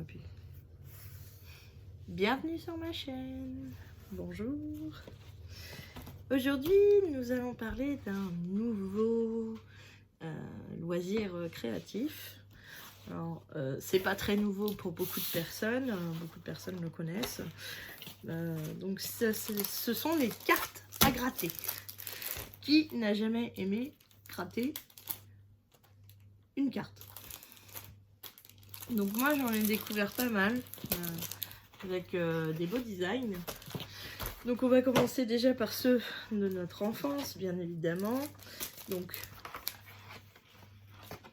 puis. Bienvenue sur ma chaîne. Bonjour. Aujourd'hui, nous allons parler d'un nouveau loisir créatif. Alors, c'est pas très nouveau pour beaucoup de personnes. Beaucoup de personnes le connaissent. Donc, ce sont les cartes à gratter. Qui n'a jamais aimé gratter une carte? Donc moi j'en ai découvert pas mal avec des beaux designs. Donc on va commencer déjà par ceux de notre enfance, bien évidemment. Donc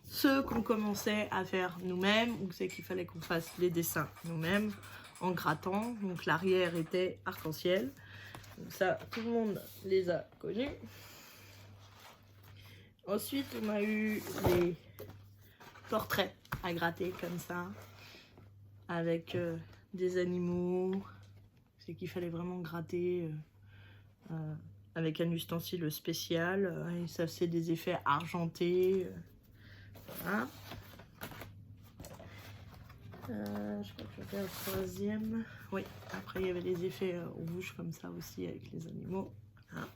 ceux qu'on commençait à faire nous-mêmes, ou c'est qu'il fallait qu'on fasse les dessins nous-mêmes en grattant. Donc l'arrière était arc-en-ciel. Donc ça, tout le monde les a connus. Ensuite on a eu les portraits à gratter comme ça, avec des animaux. C'est qu'il fallait vraiment gratter avec un ustensile spécial. Et ça c'est des effets argentés. Voilà. Je crois que je vais au troisième. Oui, après il y avait les effets rouges comme ça aussi avec les animaux. Voilà.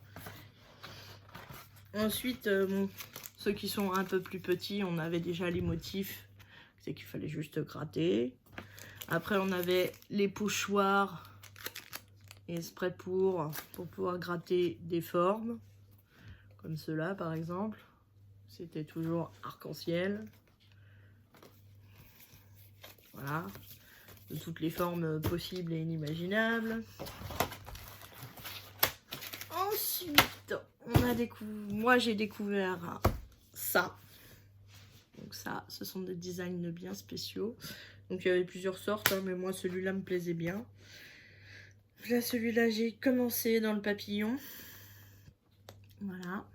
Ensuite, bon, ceux qui sont un peu plus petits, on avait déjà les motifs. C'est qu'il fallait juste gratter. Après, on avait les pochoirs exprès pour pouvoir gratter des formes. Comme ceux-là, par exemple. C'était toujours arc-en-ciel. Voilà. De toutes les formes possibles et inimaginables. Ensuite, moi j'ai découvert ça. Donc ça, ce sont des designs bien spéciaux. Donc il y avait plusieurs sortes, hein, mais moi celui-là me plaisait bien. Là, celui-là, j'ai commencé dans le papillon. Voilà.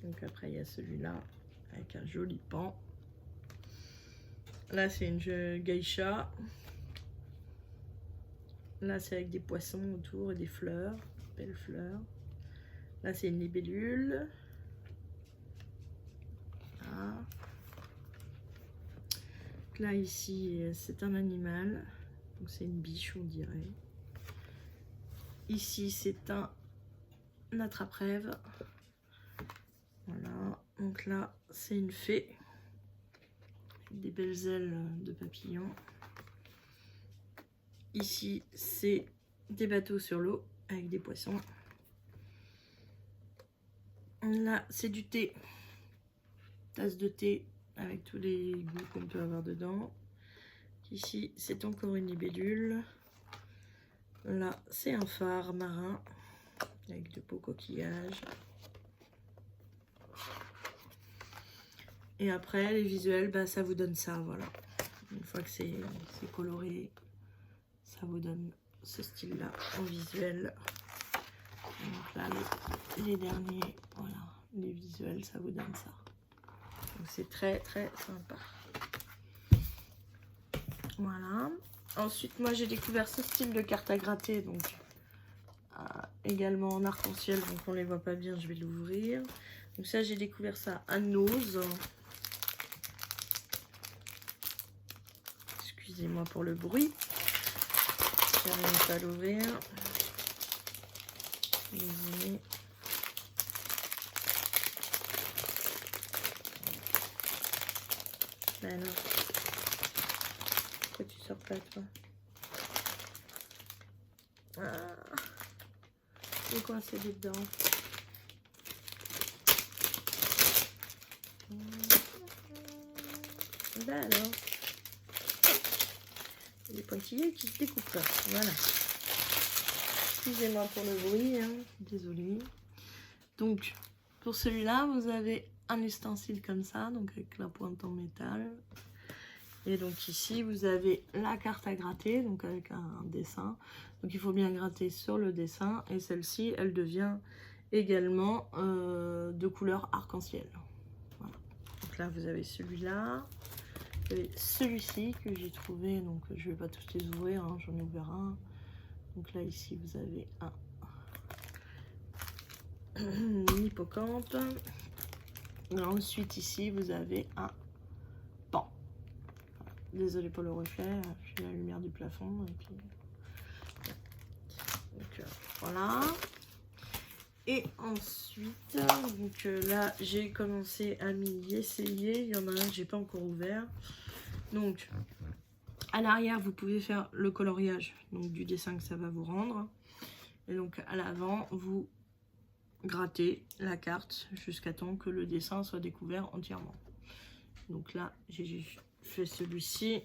Donc après, il y a celui-là avec un joli pan. Là, c'est une geisha. Là, c'est avec des poissons autour et des fleurs, belles fleurs. Là, c'est une libellule. Voilà. Là, ici, c'est un animal. Donc, c'est une biche, on dirait. Ici, c'est un attrape-rêve. Voilà. Donc là, c'est une fée. Avec des belles ailes de papillon. Ici, c'est des bateaux sur l'eau avec des poissons. Là, c'est du thé. Tasse de thé avec tous les goûts qu'on peut avoir dedans. Ici, c'est encore une libellule. Là, c'est un phare marin avec de beaux coquillages. Et après, les visuels, bah, ça vous donne ça, voilà. Une fois que c'est coloré, ça vous donne ce style-là en visuel. Donc là, les derniers, voilà, les visuels, ça vous donne ça. Donc c'est très très sympa. Voilà. Ensuite, moi j'ai découvert ce style de carte à gratter, donc également en arc-en-ciel, donc on les voit pas bien, je vais l'ouvrir. Donc ça, j'ai découvert ça à Nose. Excusez-moi pour le bruit. J'arrive pas à l'ouvrir. Désolée. Ben non. Pourquoi tu sors pas, toi? Ah. C'est quoi, c'est dedans? Ben alors. Les pointillés qui se découpent pas. Voilà. Excusez-moi pour le bruit, hein. Désolée. Donc, pour celui-là, vous avez un ustensile comme ça, donc avec la pointe en métal. Et donc ici, vous avez la carte à gratter, donc avec un dessin. Donc il faut bien gratter sur le dessin. Et celle-ci, elle devient également de couleur arc-en-ciel. Voilà. Donc là, vous avez celui-là. Vous avez celui-ci que j'ai trouvé. Donc je ne vais pas tous les ouvrir, hein, j'en ai ouvert un. Donc là, ici, vous avez un hippocampe. Et ensuite, ici, vous avez un pan. désolé pour le reflet, j'ai la lumière du plafond. Et puis... donc voilà. Et ensuite, donc là j'ai commencé à m'y essayer. Il y en a un que j'ai pas encore ouvert. Donc à l'arrière vous pouvez faire le coloriage donc du dessin que ça va vous rendre. Et donc à l'avant vous grattez la carte jusqu'à temps que le dessin soit découvert entièrement. Donc là j'ai fait celui-ci.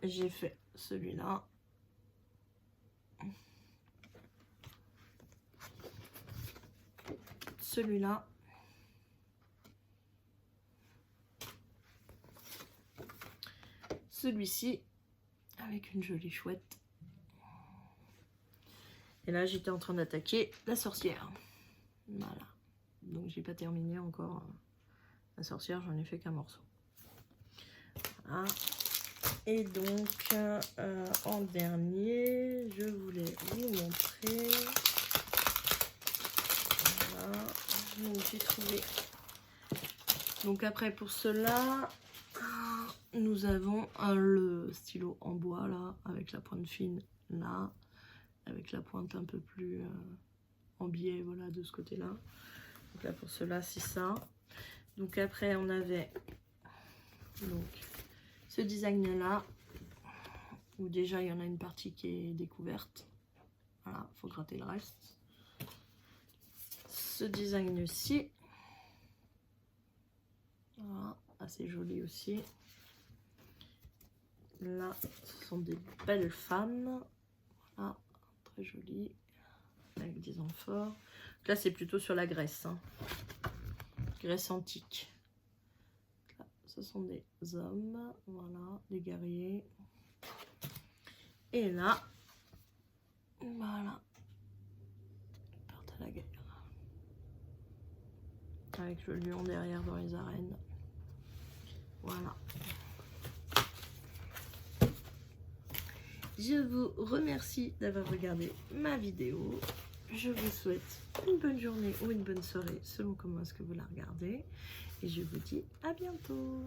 J'ai fait celui-là. Celui-là. Celui-ci avec une jolie chouette. Et là j'étais en train d'attaquer la sorcière. Voilà. Donc j'ai pas terminé encore la sorcière, j'en ai fait qu'un morceau. Voilà. Et donc en dernier, je voulais vous montrer. Voilà. Donc j'ai trouvé. Donc après pour cela, nous avons le stylo en bois là, avec la pointe fine là, avec la pointe un peu plus en biais, voilà, de ce côté-là. Donc là pour cela c'est ça. Donc après on avait donc ce design là, où déjà il y en a une partie qui est découverte. Voilà, faut gratter le reste. Ce design-ci, voilà, assez joli aussi. Là, ce sont des belles femmes. Voilà, très jolies, avec des amphores. Là, c'est plutôt sur la Grèce, hein. Grèce antique. Là, ce sont des hommes, voilà, des guerriers. Et là, voilà, ils partent à la guerre. Avec le lion derrière dans les arènes. Voilà. Je vous remercie d'avoir regardé ma vidéo. Je vous souhaite une bonne journée ou une bonne soirée selon comment est-ce que vous la regardez. Et je vous dis à bientôt.